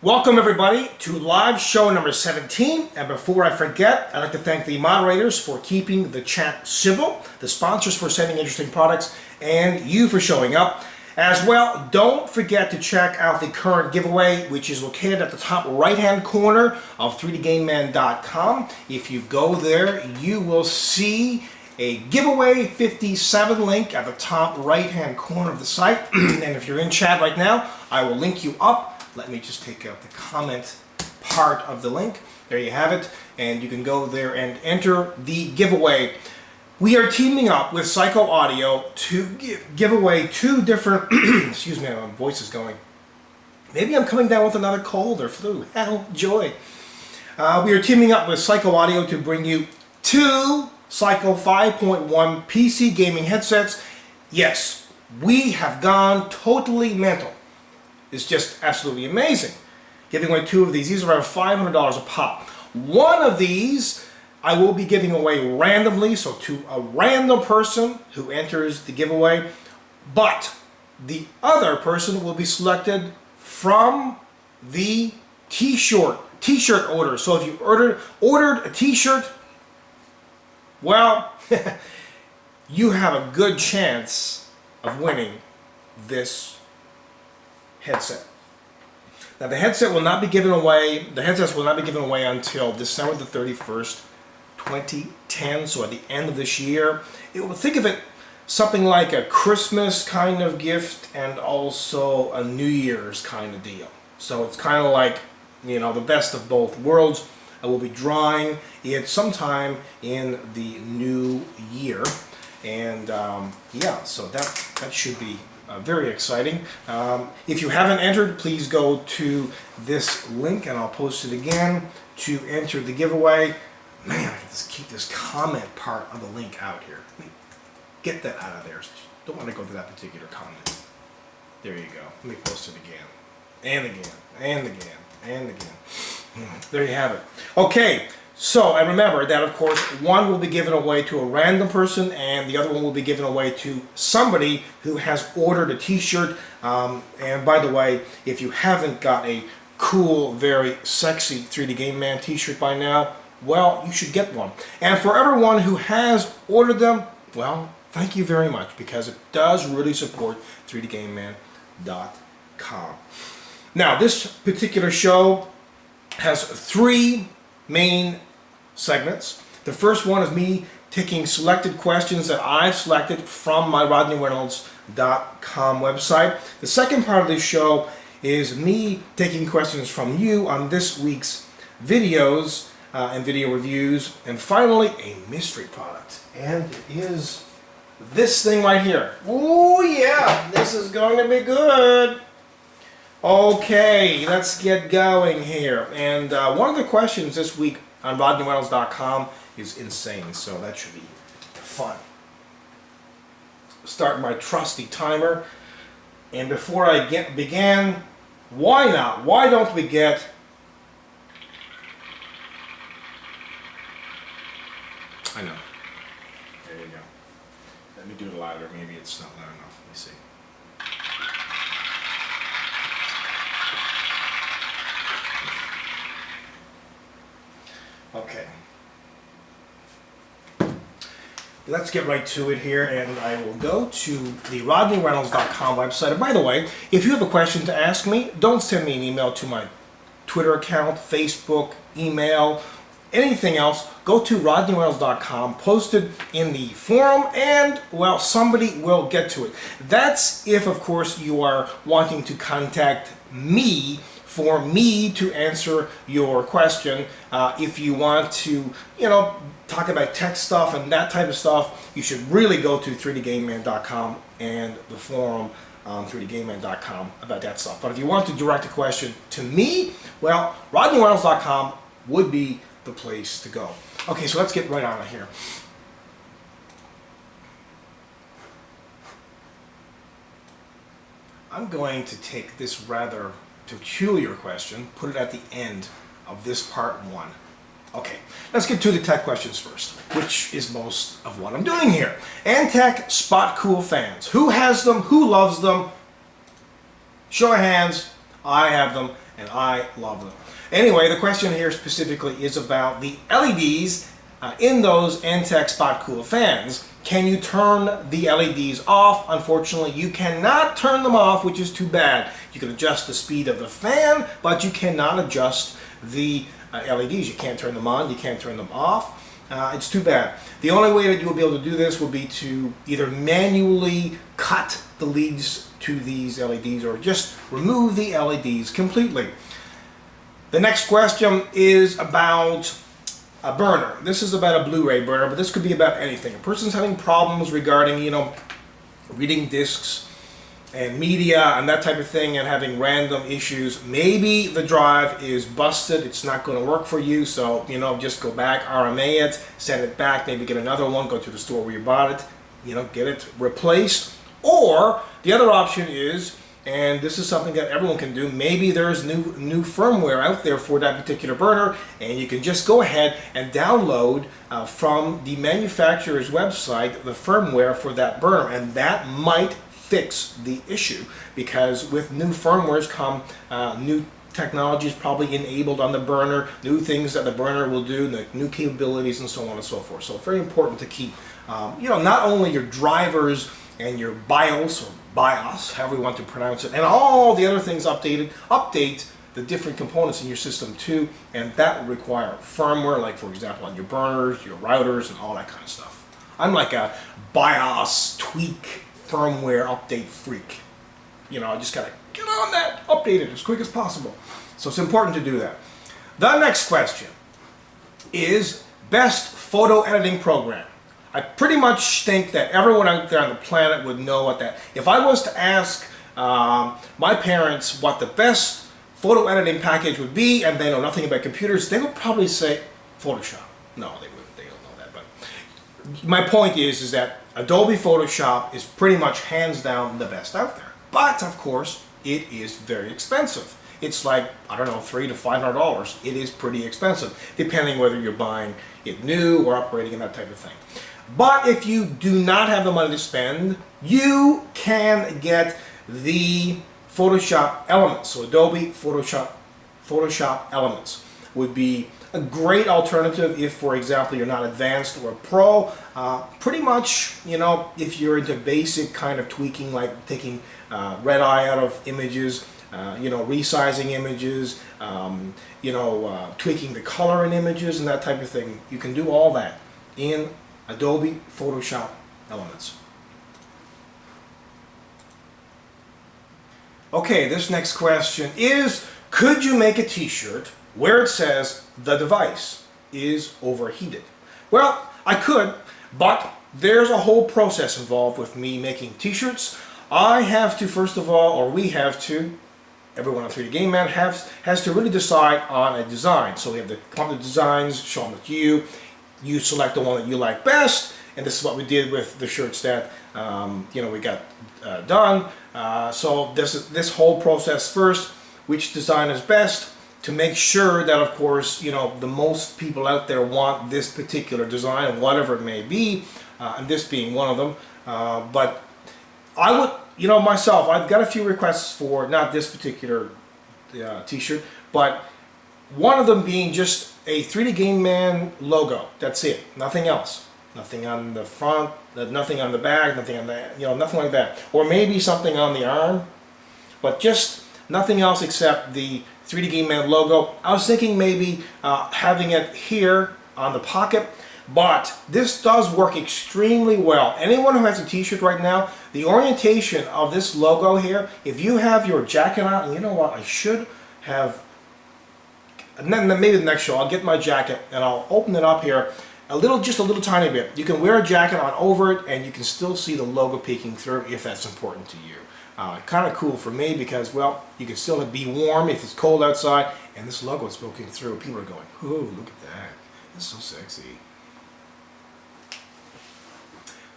Welcome everybody to live show number 17, and before I forget, I'd like to thank the moderators for keeping the chat civil, the sponsors for sending interesting products, and you for showing up. As well, don't forget to check out the current giveaway, which is located at the top right-hand corner of 3dgameman.com. If you go there, you will see a giveaway 57 link at the top right-hand corner of the site. And if you're in chat right now, I will link you up. Let me just take out the comment part of the link. There you have it. And you can go there and enter the giveaway. We are teaming up with Psycho Audio to give away two different, excuse me, my voice is going. Maybe I'm coming down with another cold or flu. Hell, joy. We are teaming up with Psycho Audio to bring you two Psycho 5.1 PC gaming headsets. Yes, we have gone totally mental. It's just absolutely amazing. Giving away two of these. These are around $500 a pop. One of these I will be giving away randomly, so to a random person who enters the giveaway, but the other person will be selected from the t-shirt order. So if you ordered a t-shirt, well, you have a good chance of winning this headset. Now the headset will not be given away, the headsets will not be given away until December the 31st, 2010, so at the end of this year. Think of it something like a Christmas kind of gift and also a New Year's kind of deal. So it's kind of like, you know, the best of both worlds. I will be drawing it sometime in the new year, and yeah, so that should be very exciting. If you haven't entered, please go to this link, and I'll post it again to enter the giveaway. Man, I just keep this comment part of the link out here. Let me get that out of there. Don't want to go to that particular comment. There you go. Let me post it again, and again, and again, and again. There you have it. Okay. So, and remember that, of course, one will be given away to a random person, and the other one will be given away to somebody who has ordered a t-shirt. And by the way, if you haven't got a cool, very sexy 3D Game Man t-shirt by now, well, you should get one. And for everyone who has ordered them, well, thank you very much, because it does really support 3dgameman.com. Now, this particular show has three main segments. The first one is me taking selected questions that I've selected from my RodneyReynolds.com website. The second part of this show is me taking questions from you on this week's videos and video reviews. And finally, a mystery product. And it is this thing right here. Oh yeah, this is going to be good. Okay, let's get going here. And one of the questions this week on RodneyReynolds.com is insane, so that should be fun. Start my trusty timer. And before I begin, why not? Why don't we get I know. There you go. Let me do it louder. Maybe it's not loud enough. Let me see. Okay, let's get right to it here, and I will go to the RodneyReynolds.com website. And by the way, if you have a question to ask me, don't send me an email to my Twitter account, Facebook, email, anything else. Go to RodneyReynolds.com, post it in the forum, and, well, somebody will get to it. That's if, of course, you are wanting to contact me for me to answer your question. If you want to, you know, talk about tech stuff and that type of stuff, you should really go to 3dgameman.com and the forum on 3dgameman.com about that stuff. But if you want to direct a question to me, well, RodneyReynolds.com would be the place to go. Okay, so let's get right on it here. I'm going to take this rather peculiar question, put it at the end of this part one. Okay, let's get to the tech questions first, which is most of what I'm doing here. Antec Spot Cool fans. Who has them? Who loves them? Show of hands. I have them. and I love them. Anyway, the question here specifically is about the LEDs in those Entech Spot Cool fans. Can you turn the LEDs off? Unfortunately, you cannot turn them off, which is too bad. You can adjust the speed of the fan, but you cannot adjust the LEDs. You can't turn them on, you can't turn them off. It's too bad. The only way that you will be able to do this will be to either manually cut the leads to these LEDs or just remove the LEDs completely. The next question is about a burner. This is about a Blu-ray burner, but this could be about anything. A person's having problems regarding, reading discs and media and that type of thing and having random issues. Maybe the drive is busted, it's not going to work for you, so just go back, RMA it, send it back, maybe get another one, go to the store where you bought it, get it replaced. Or the other option is, and this is something that everyone can do, maybe there's new firmware out there for that particular burner, and you can just go ahead and download from the manufacturer's website the firmware for that burner, and that might fix the issue, because with new firmwares come new technologies probably enabled on the burner, new things that the burner will do, the new capabilities, and so on and so forth. So it's very important to keep not only your drivers and your BIOS, however you want to pronounce it, and all the other things update the different components in your system too, and that will require firmware, like for example on your burners, your routers, and all that kind of stuff. I'm like a BIOS tweak firmware update freak. I just gotta get on that, update it as quick as possible. So it's important to do that. The next question is best photo editing program. I pretty much think that everyone out there on the planet would know what that. If I was to ask my parents what the best photo editing package would be, and they know nothing about computers, they would probably say Photoshop. No, they wouldn't. They don't know that. But my point is that Adobe Photoshop is pretty much hands down the best out there. But of course, it is very expensive. It's like, I don't know, $300 to $500. It is pretty expensive, depending whether you're buying it new or upgrading and that type of thing. But if you do not have the money to spend, you can get the Photoshop Elements. So Adobe Photoshop Elements would be a great alternative if, for example, you're not advanced or pro. Pretty much, if you're into basic kind of tweaking, like taking red eye out of images, resizing images, tweaking the color in images and that type of thing, you can do all that in Adobe Photoshop Elements. Okay, this next question is, could you make a t-shirt where it says the device is overheated? Well, I could, but there's a whole process involved with me making t-shirts. I have to, first of all, or we have to, everyone on 3D Game Man has to really decide on a design. So we have to come up with designs, show them to you. You select the one that you like best, and this is what we did with the shirts that we got done. So this whole process first, which design is best, to make sure that, of course, the most people out there want this particular design, whatever it may be, and this being one of them. But I would, myself, I've got a few requests for not this particular t-shirt, but one of them being just a 3D Game Man logo. That's it. Nothing else. Nothing on the front, nothing on the back, nothing on the, nothing like that. Or maybe something on the arm, but just nothing else except the 3D Game Man logo. I was thinking maybe having it here on the pocket, but this does work extremely well. Anyone who has a t-shirt right now, the orientation of this logo here, if you have your jacket on, and you know what, I should have, and then maybe the next show I'll get my jacket and I'll open it up here just a little tiny bit. You can wear a jacket on over it and you can still see the logo peeking through if that's important to you. Kind of cool for me because, well, you can still be warm if it's cold outside, and this logo is poking through. People are going, "Oh, look at that! It's so sexy."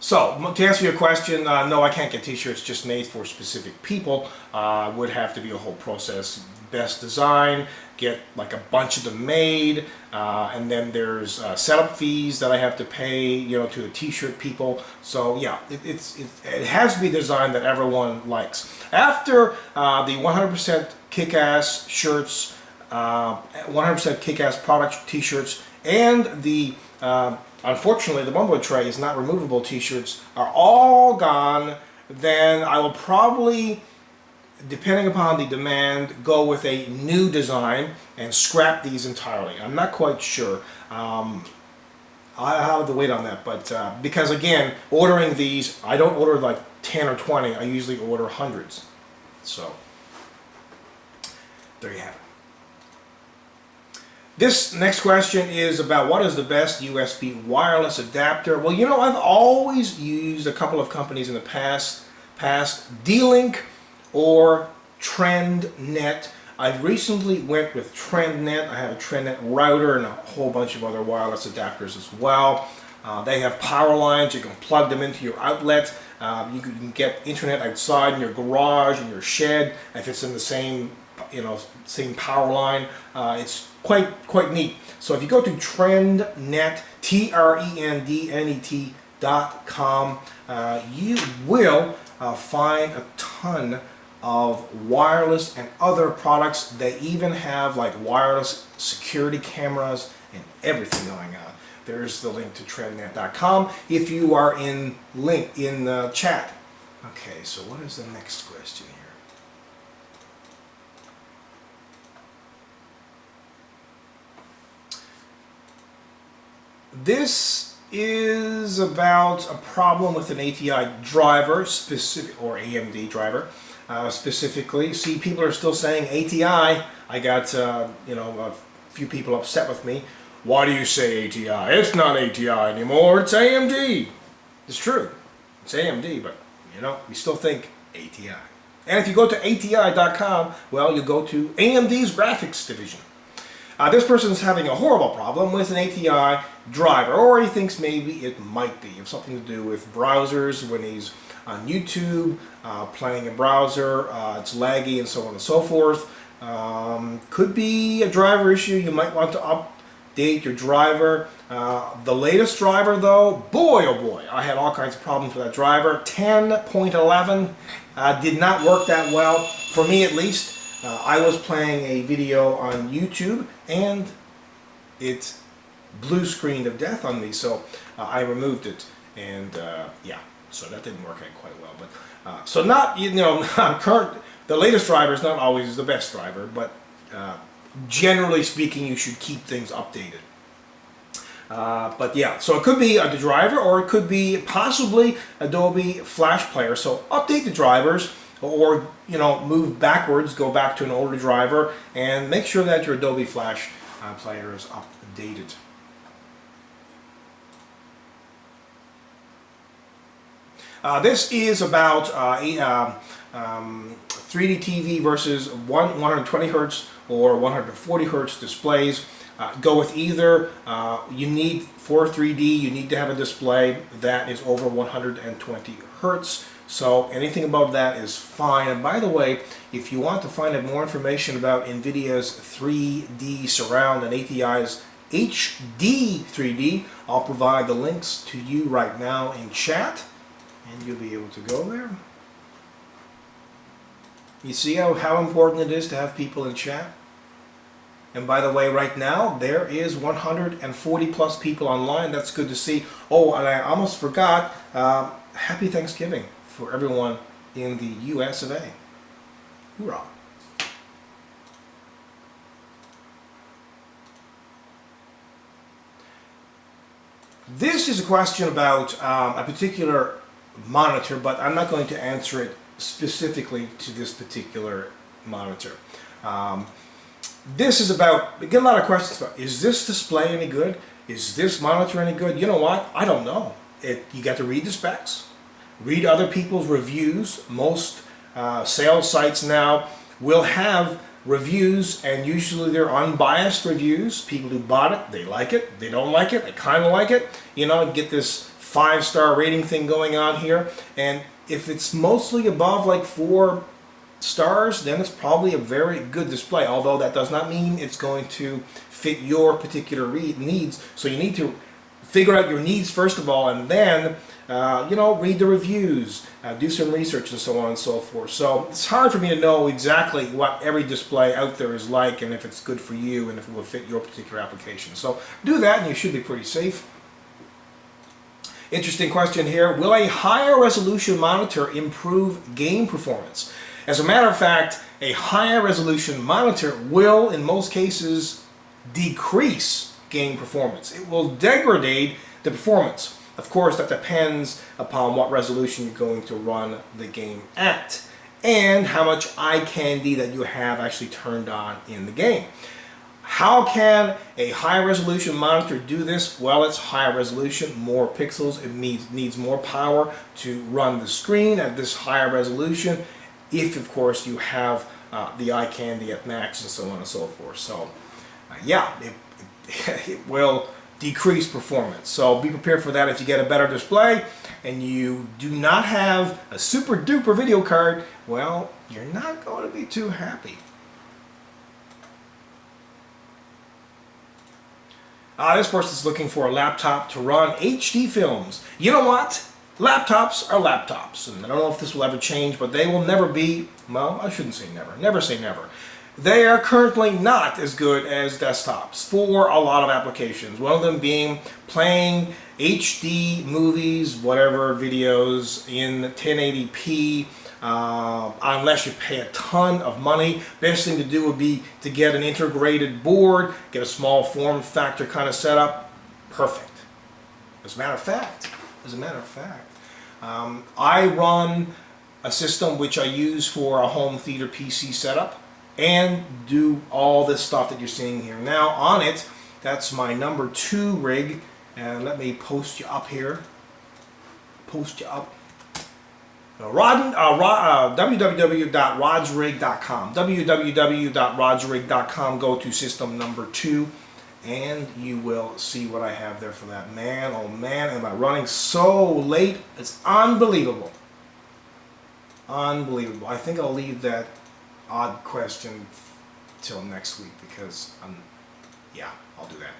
So, to answer your question, no, I can't get t-shirts just made for specific people. Would have to be a whole process, best design, get like a bunch of them made, and then there's setup fees that I have to pay, you know, to the t-shirt people. So yeah, it has to be design that everyone likes. After the 100% kick-ass shirts, 100% kick-ass product t-shirts, and the unfortunately the Bumbo Tray is not removable t-shirts are all gone, then I will probably, depending upon the demand, go with a new design and scrap these entirely. I'm not quite sure. I have to wait on that, but because again, ordering these, I don't order like 10 or 20, I usually order hundreds. So there you have it. This next question is about what is the best USB wireless adapter. Well, you know, I've always used a couple of companies in the past, D-Link or TrendNet. I've recently went with TrendNet. I have a TrendNet router and a whole bunch of other wireless adapters as well. They have power lines. You can plug them into your outlet. You can get internet outside in your garage, in your shed, if it's in the same, you know, same power line. It's quite neat. So if you go to TrendNet, TrendNet.com, you will find a ton of wireless and other products. They even have like wireless security cameras and everything going on. There's the link to TrendNet.com if you are in the chat. Okay, so what is the next question here? This is about a problem with an ATI driver, or AMD driver, specifically. See, people are still saying ATI. I got you know, a few people upset with me. Why do you say ATI? It's not ATI anymore. It's AMD. It's true. It's AMD, but you know, we still think ATI. And if you go to ATI.com, well, you go to AMD's graphics division. This person's having a horrible problem with an ATI driver, or he thinks maybe it might be. It's something to do with browsers when he's on YouTube, playing a browser, it's laggy and so on and so forth. Could be a driver issue. You might want to update your driver. The latest driver though, boy oh boy, I had all kinds of problems with that driver. 10.11 did not work that well, for me at least. I was playing a video on YouTube and it blue screened of death on me, so I removed it, and yeah, so that didn't work out quite well. But so not, you know, the latest driver is not always the best driver, but generally speaking, you should keep things updated. But yeah, so it could be the driver, or it could be possibly Adobe Flash Player. So update the drivers, or you know, move backwards, go back to an older driver, and make sure that your Adobe Flash Player is updated. This is about 3D TV versus 120 Hertz or 140 Hertz displays. Go with either. You need, for 3D, you need to have a display that is over 120 Hertz. So anything above that is fine. And by the way, if you want to find out more information about NVIDIA's 3D Surround and ATI's HD 3D, I'll provide the links to you right now in chat, and you'll be able to go there. You see how important it is to have people in chat? And by the way, right now, there is 140 plus people online. That's good to see. Oh, and I almost forgot, happy Thanksgiving for everyone in the US of A. Hoorah. This is a question about a particular monitor, but I'm not going to answer it specifically to this particular monitor. This is about, we get a lot of questions about, is this display any good? Is this monitor any good? You know what? I don't know. You got to read the specs, read other people's reviews. Most sales sites now will have reviews, and usually they're unbiased reviews. People who bought it, they like it, they don't like it, they kind of like it. You know, get this 5-star rating thing going on here. And if it's mostly above like 4 stars, then it's probably a very good display, although that does not mean it's going to fit your particular needs. So you need to figure out your needs first of all, and then you know, read the reviews, do some research, and so on and so forth. So it's hard for me to know exactly what every display out there is like, and if it's good for you, and if it will fit your particular application. So do that, and you should be pretty safe. Interesting question here. Will a higher resolution monitor improve game performance? As a matter of fact, a higher resolution monitor will, in most cases, decrease game performance. It will degrade the performance. Of course, that depends upon what resolution you're going to run the game at and how much eye candy that you have actually turned on in the game. How can a high resolution monitor do this? Well, it's higher resolution, more pixels. It needs more power to run the screen at this higher resolution, if of course you have the eye candy at max and so on and so forth. So yeah, it will decrease performance. So be prepared for that if you get a better display and you do not have a super duper video card. Well, you're not going to be too happy. This person's looking for a laptop to run HD films. You know what? Laptops are laptops, and I don't know if this will ever change, but they will never be, well, I shouldn't say never. Never say never. They are currently not as good as desktops for a lot of applications. One of them being playing HD movies, whatever, videos in 1080p, unless you pay a ton of money. Best thing to do would be to get an integrated board, get a small form factor kind of setup. Perfect. As a matter of fact, I run a system which I use for a home theater PC setup and do all this stuff that you're seeing here now on it. That's my number 2 rig, and let me post you up here. www.rodsrig.com. www.rodsrig.com. Go to system number 2, and you will see what I have there for that. Man, oh man, am I running so late? It's unbelievable. Unbelievable. I think I'll leave that odd question till next week because yeah, I'll do that.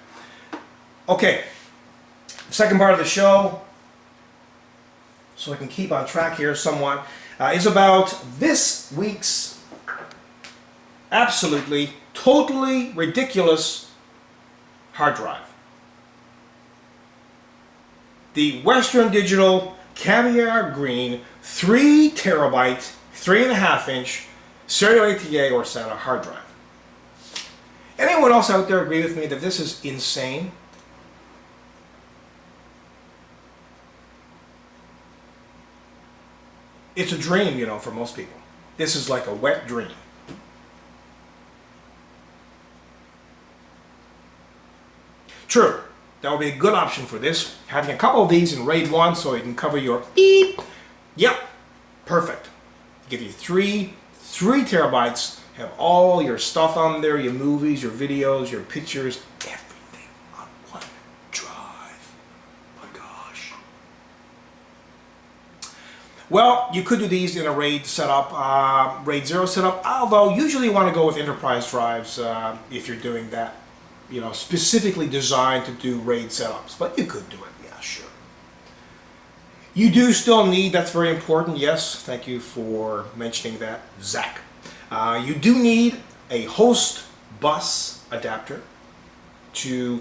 Okay, second part of the show, so I can keep on track here somewhat, is about this week's absolutely, totally ridiculous hard drive. The Western Digital Caviar Green 3 terabyte, 3.5 inch serial ATA or SATA hard drive. Anyone else out there agree with me that this is insane? It's a dream, you know, for most people. This is like a wet dream. True, that would be a good option for this. Having a couple of these in RAID 1 so you can cover your beep. Yep, perfect. Give you 3 terabytes, have all your stuff on there, your movies, your videos, your pictures, everything on one drive. My gosh. Well, you could do these in a RAID setup, RAID 0 setup, although usually you want to go with enterprise drives if you're doing that, you know, specifically designed to do RAID setups, but you could do it, yeah, sure. You do still need, that's very important, yes, thank you for mentioning that, Zach. You do need a host bus adapter to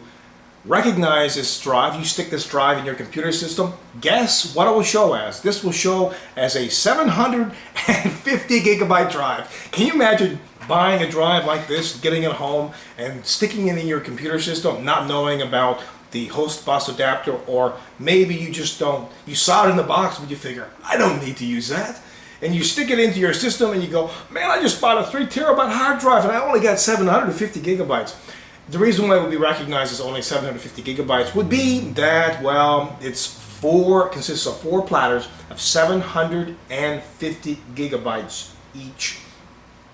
recognize this drive. You stick this drive in your computer system, guess what it will show as? This will show as a 750 gigabyte drive. Can you imagine buying a drive like this, getting it home, and sticking it in your computer system, not knowing about the host bus adapter, or maybe you just don't, you saw it in the box but you figure, I don't need to use that. And you stick it into your system and you go, man, I just bought a 3 terabyte hard drive and I only got 750 gigabytes. The reason why it would be recognized as only 750 gigabytes would be that, well, consists of 4 platters of 750 gigabytes each,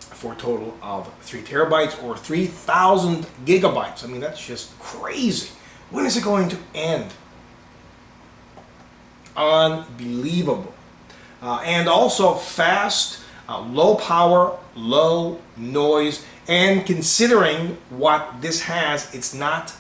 for a total of 3 terabytes or 3,000 gigabytes. I mean, that's just crazy. When is it going to end? Unbelievable. And also fast low power, low noise, and considering what this has, it's not,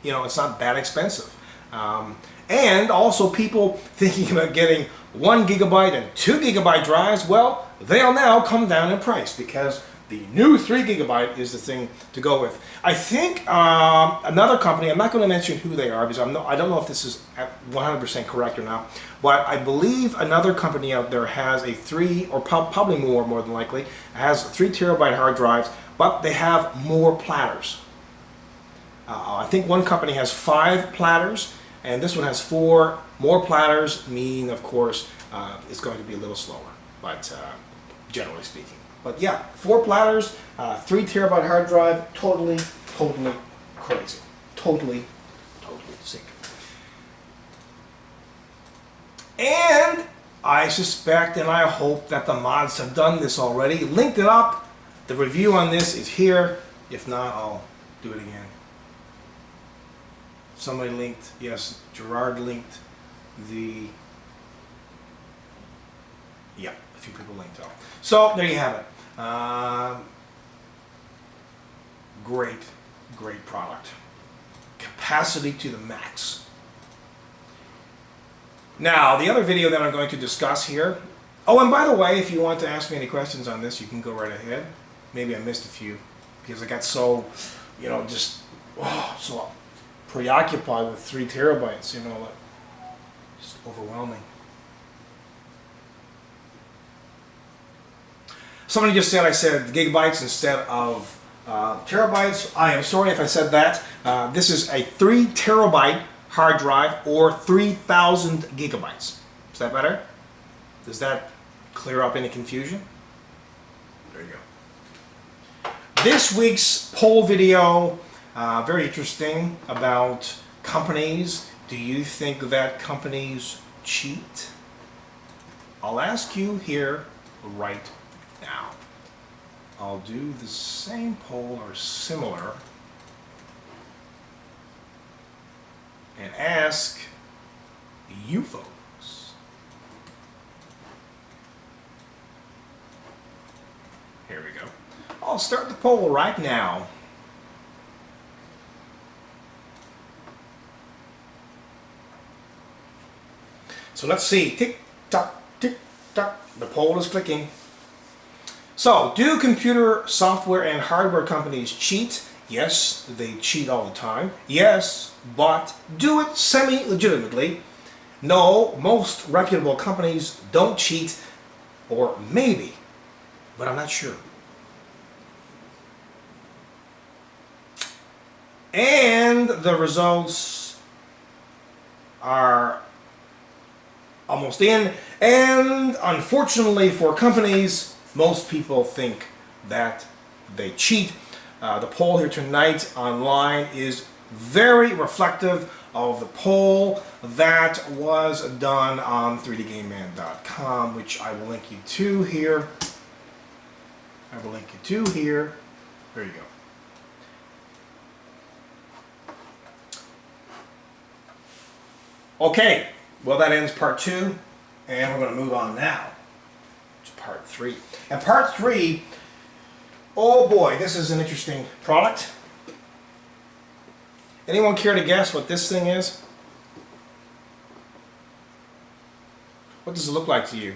it's not that expensive. And also people thinking about getting 1 gigabyte and 2 gigabyte drives, well, they'll now come down in price because the new 3 gigabyte is the thing to go with. I think another company, I'm not going to mention who they are because I don't know if this is 100% correct or not, but I believe another company out there has a 3, or probably more than likely, has 3 terabyte hard drives, but they have more platters. I think one company has 5 platters, and this one has 4. More platters mean, of course, it's going to be a little slower, but generally speaking. But yeah, 4 platters, 3 terabyte hard drive, totally crazy. Totally sick. And I suspect and I hope that the mods have done this already. Linked it up. The review on this is here. If not, I'll do it again. Somebody linked, yes, Gerard linked yeah, a few people linked up. So there you have it. Great product. Capacity to the max. Now, the other video that I'm going to discuss here. Oh, and by the way, if you want to ask me any questions on this, you can go right ahead. Maybe I missed a few because I got so, so preoccupied with 3 terabytes, just overwhelming. Somebody just said I said gigabytes instead of terabytes. I am sorry if I said that. This is a 3 terabyte hard drive or 3,000 gigabytes. Is that better? Does that clear up any confusion? There you go. This week's poll video, very interesting, about companies. Do you think that companies cheat? I'll ask you here right now. I'll do the same poll or similar and ask you folks. Here we go. I'll start the poll right now. So let's see. Tick tock, tick tock. The poll is clicking. So, do computer software and hardware companies cheat? Yes, they cheat all the time. Yes, but do it semi-legitimately. No, most reputable companies don't cheat, or maybe, but I'm not sure. And the results are almost in, and unfortunately for companies, most people think that they cheat. The poll here tonight online is very reflective of the poll that was done on 3dgameman.com, which I will link you to here. There you go. Okay, well that ends part 2, and we're going to move on now to part 3. And part 3, oh boy, this is an interesting product. Anyone care to guess what this thing is? What does it look like to you?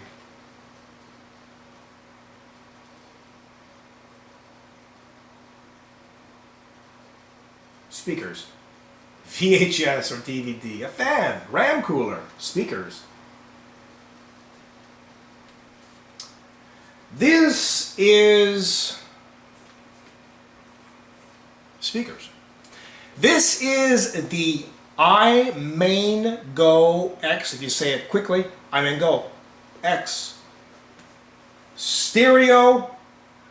Speakers. VHS or DVD. A fan. RAM cooler. Speakers. This is speakers. This is the IMainGoX, if you say it quickly, IMainGoX. Stereo.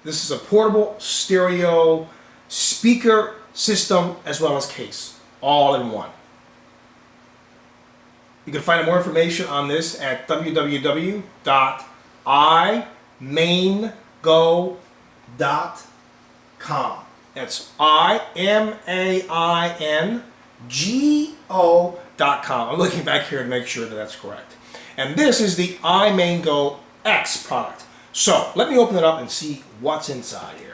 This is a portable stereo speaker system as well as case, all in one. You can find more information on this at www.IMainGo.com. That's IMainGo.com. I'm looking back here to make sure that that's correct. And this is the IMainGoX product. So let me open it up and see what's inside here.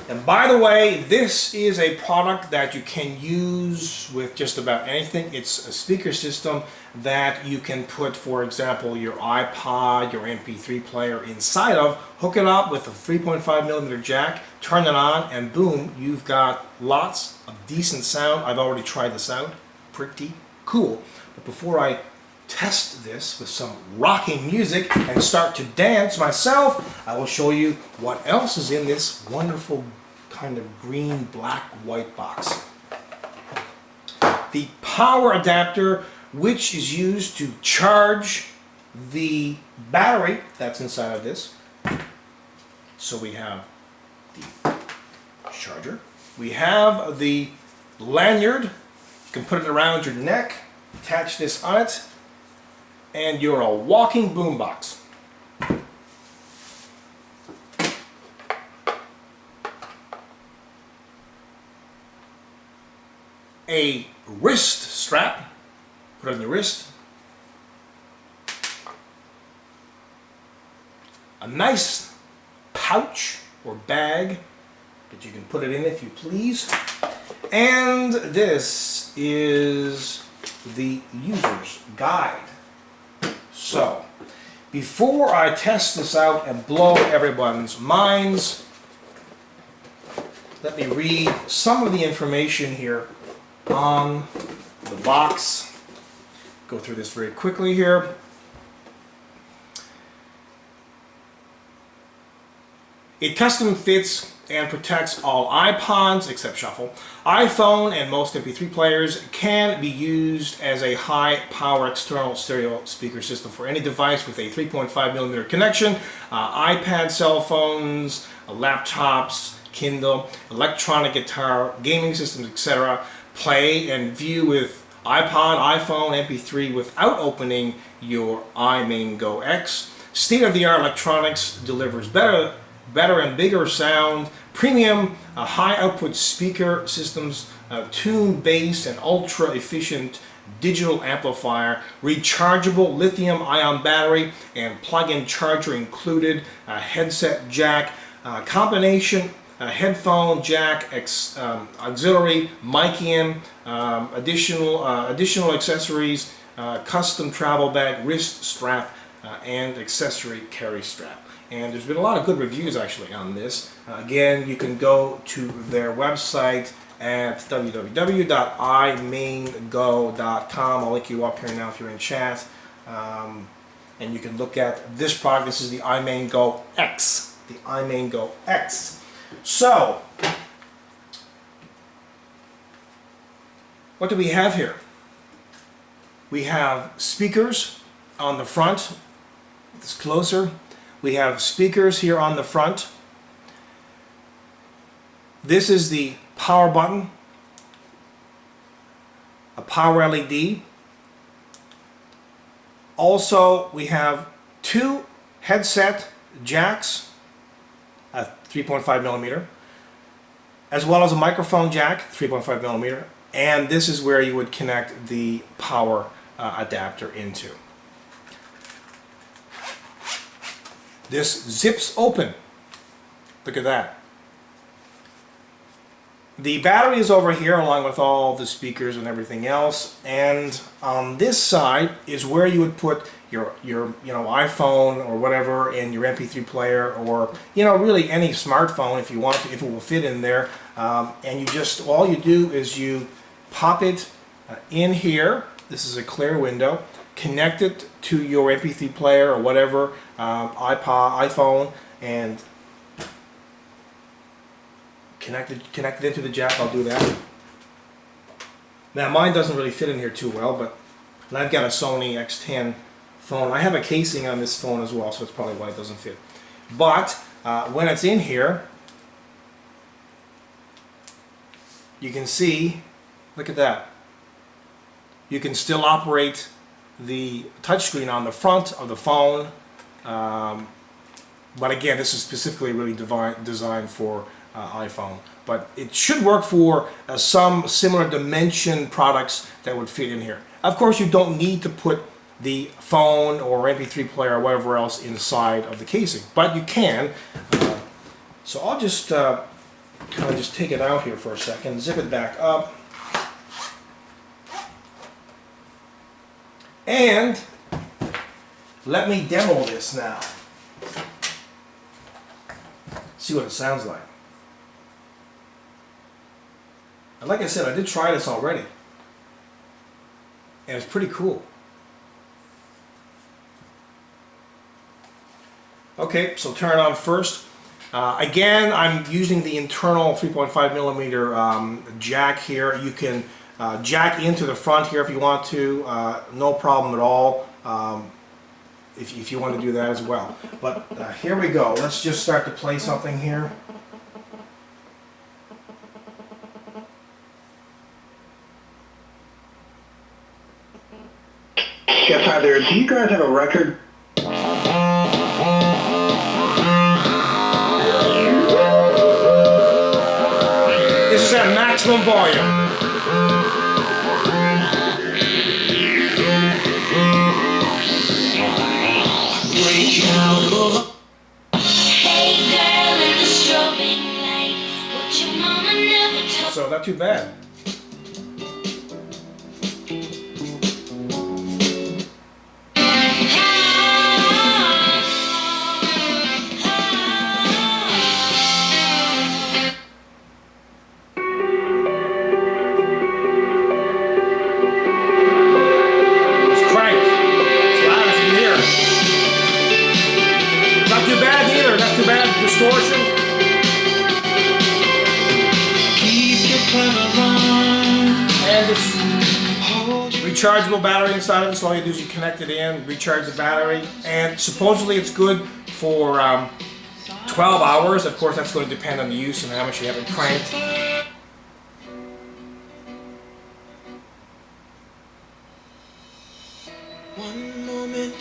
And by the way, this is a product that you can use with just about anything. It's a speaker system that you can put, for example, your iPod, your MP3 player inside of, hook it up with a 3.5mm jack, turn it on, and boom, you've got lots of decent sound. I've already tried this out. Pretty cool. But before I test this with some rocking music and start to dance myself, I will show you what else is in this wonderful kind of green, black, white box. The power adapter, which is used to charge the battery that's inside of this. So we have the charger. We have the lanyard. You can put it around your neck, attach this on it, and you're a walking boombox. A wrist strap, put it on your wrist. A nice pouch or bag that you can put it in if you please. And this is the user's guide. So, before I test this out and blow everyone's minds, let me read some of the information here on the box. Go through this very quickly here. It custom fits and protects all iPods except Shuffle. iPhone and most MP3 players can be used as a high power external stereo speaker system for any device with a 3.5mm connection. iPad, cell phones, laptops, Kindle, electronic guitar, gaming systems, etc. Play and view with iPod, iPhone, MP3 without opening your IMainGoX. State-of-the-art electronics delivers better and bigger sound, premium high output speaker systems, tune-based and ultra-efficient digital amplifier, rechargeable lithium-ion battery and plug-in charger included, headset jack, combination headphone jack, auxiliary mic in, additional accessories, custom travel bag, wrist strap, and accessory carry strap. And there's been a lot of good reviews actually on this. Again, you can go to their website at www.IMainGo.com. I'll link you up here now if you're in chat. And you can look at this product. This is the IMainGoX. The IMainGoX. So, what do we have here? We have speakers on the front. It's closer. We have speakers here on the front. This is the power button, a power LED. Also, we have two headset jacks, a 3.5mm, as well as a microphone jack, 3.5mm, and this is where you would connect the power adapter into. This zips open. Look at that. The battery is over here along with all the speakers and everything else, and on this side is where you would put your iPhone or whatever, and your MP3 player, or really any smartphone if you want to, if it will fit in there. And you just, all you do is you pop it in here. This is a clear window. Connect it to your MP3 player or whatever, iPhone, and connect it into the jack. I'll do that. Now mine doesn't really fit in here too well, but I've got a Sony X10 phone. I have a casing on this phone as well, so that's probably why it doesn't fit. But when it's in here, you can see, look at that. You can still operate the touchscreen on the front of the phone, but again, this is specifically really designed for iPhone. But it should work for some similar dimension products that would fit in here. Of course, you don't need to put the phone or MP3 player or whatever else inside of the casing. But you can. So I'll just kind of just take it out here for a second, zip it back up. And let me demo this now. See what it sounds like. And like I said, I did try this already. And it's pretty cool. Okay, so turn it on first. Again, I'm using the internal 3.5 millimeter jack here. You can jack into the front here if you want to. No problem at all. If you want to do that as well. But here we go. Let's just start to play something here. Yes, hi there. Do you guys have a record? This is at maximum volume. So not too bad. Distortion. And it's rechargeable battery inside of it, so all you do is you connect it in, recharge the battery, and supposedly it's good for 12 hours. Of course, that's going to depend on the use and how much you have it cranked. One moment.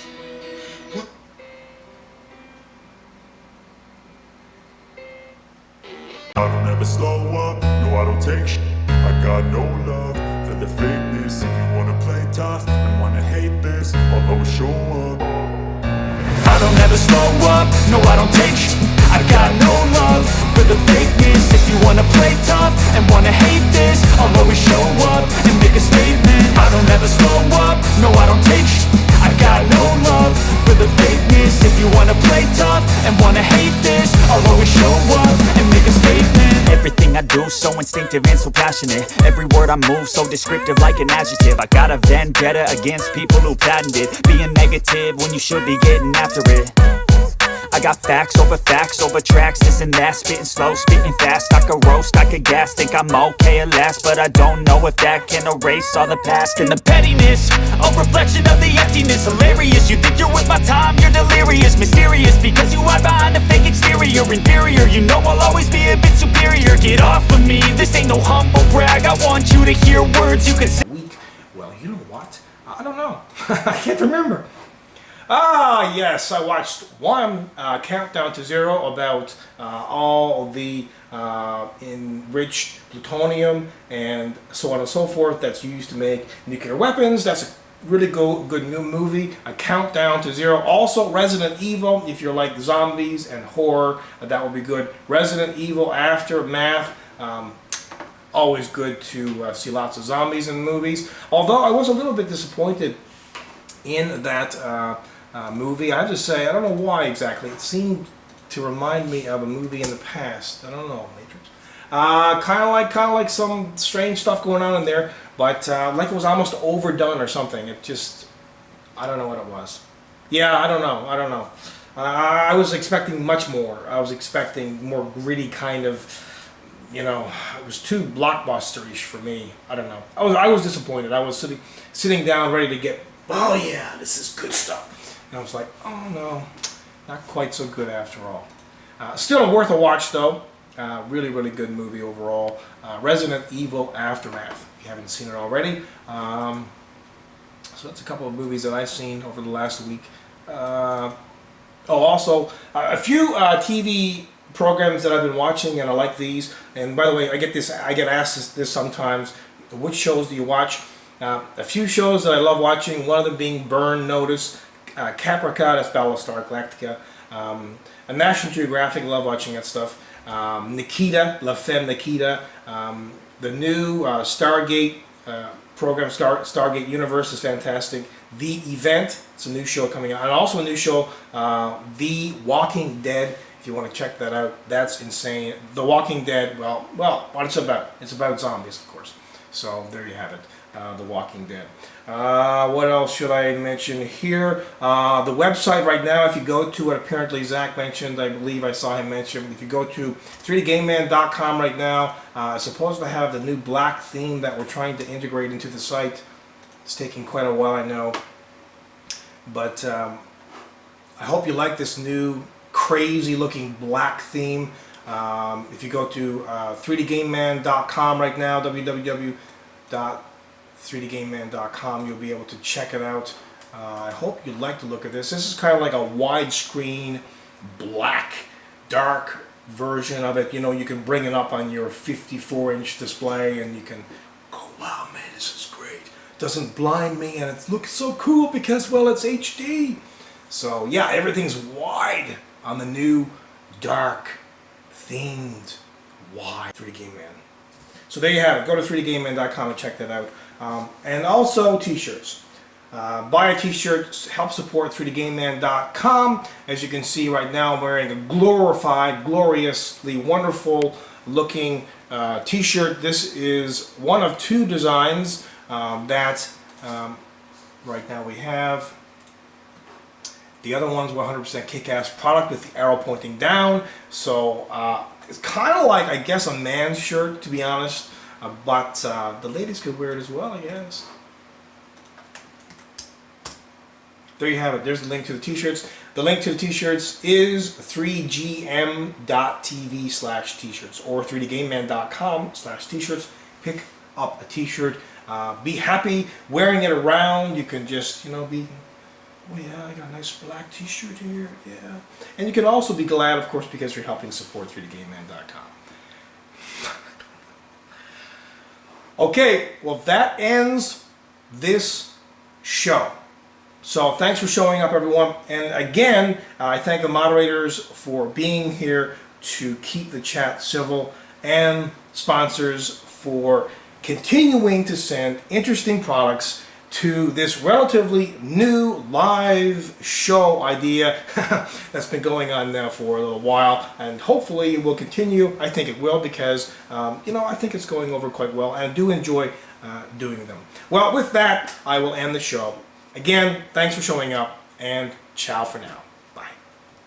I don't ever slow up, no I don't take sh**. I got no love for the fakeness. If you wanna play tough and wanna hate this, I'll always show up. I don't ever slow up, no I don't take sh**. I got no love for the fakeness. If you wanna play tough and wanna hate this, I'll always show up and make a statement. I don't ever slow up, no I don't take sh**. I got no love for the fakeness. If you wanna play tough and wanna hate this, I'll always show up and make a statement. Everything I do so instinctive and so passionate. Every word I move so descriptive like an adjective. I got a vendetta against people who patented being negative when you should be getting after it. I got facts over tracks, this and that. Spitting slow, spitting fast, I could roast, I could gas. Think I'm okay at last, but I don't know if that can erase all the past. And the pettiness, a reflection of the emptiness. Hilarious, you think you're worth my time, you're delirious. Mysterious, because you hide behind a fake exterior. Inferior, you know I'll always be a bit superior. Get off of me, this ain't no humble brag. I want you to hear words you can say. Well, you know what? I don't know. I can't remember. Ah, yes, I watched one countdown to zero about all the enriched plutonium and so on and so forth that's used to make nuclear weapons. That's a really good new movie, A Countdown to Zero. Also, Resident Evil, if you're like zombies and horror, that would be good. Resident Evil Aftermath, always good to see lots of zombies in movies. Although I was a little bit disappointed in that movie. I have to say, I don't know why exactly. It seemed to remind me of a movie in the past. I don't know, Matrix. Kind of like some strange stuff going on in there, but like it was almost overdone or something. It just, I don't know what it was. Yeah, I don't know. I was expecting much more. I was expecting more gritty kind of, you know, it was too blockbuster-ish for me. I don't know. I was disappointed. I was sitting down ready to get, oh yeah, this is good stuff. And I was like, oh no, not quite so good after all. Still worth a watch though. Really, really good movie overall. Resident Evil Aftermath, if you haven't seen it already. So that's a couple of movies that I've seen over the last week. Also, a few TV programs that I've been watching, and I like these. And by the way, I get asked this sometimes, which shows do you watch? A few shows that I love watching, one of them being Burn Notice, Caprica, that's Battlestar Galactica, a National Geographic, love watching that stuff, Nikita, La Femme Nikita, the new Stargate program, Stargate Universe is fantastic, The Event, it's a new show coming out, and also a new show, The Walking Dead. If you want to check that out, that's insane. The Walking Dead, well, what it's about? It's about zombies, of course. So there you have it, The Walking Dead. What else should I mention here? The website right now, if you go to what apparently Zach mentioned, I believe I saw him mention, if you go to 3dgameman.com right now, it's supposed to have the new black theme that we're trying to integrate into the site. It's taking quite a while, I know. But I hope you like this new crazy looking black theme. If you go to 3dgameman.com right now, www.3dgameman.com, you'll be able to check it out. I hope you like the look of this. This is kind of like a widescreen black dark version of it. You know, you can bring it up on your 54-inch display and you can go, wow man, this is great. Doesn't blind me and it looks so cool because, well, it's HD. So yeah, everything's wide on the new dark themed wide 3D Game Man. So there you have it. Go to 3dgameman.com and check that out. And also t-shirts. Buy a t-shirt, help support 3dgameman.com. As you can see right now, I'm wearing a glorified, gloriously wonderful looking t-shirt. This is one of two designs that right now we have. The other one's 100% kick-ass product with the arrow pointing down. So it's kind of like, I guess, a man's shirt, to be honest. But the ladies could wear it as well, I guess. There you have it. There's the link to the t-shirts. The link to the t-shirts is 3gm.tv/t-shirts or 3dgameman.com/t-shirts. Pick up a t-shirt. Be happy wearing it around. You can just, you know, be... Oh yeah, I got a nice black t-shirt here, yeah. And you can also be glad, of course, because you're helping support 3dgameman.com. Okay, well that ends this show. So thanks for showing up, everyone. And again, I thank the moderators for being here to keep the chat civil, and sponsors for continuing to send interesting products to this relatively new live show idea that's been going on now for a little while, and hopefully it will continue. I think it will, because you know, I think it's going over quite well, and I do enjoy doing them. Well, with that, I will end the show. Again, thanks for showing up, and ciao for now.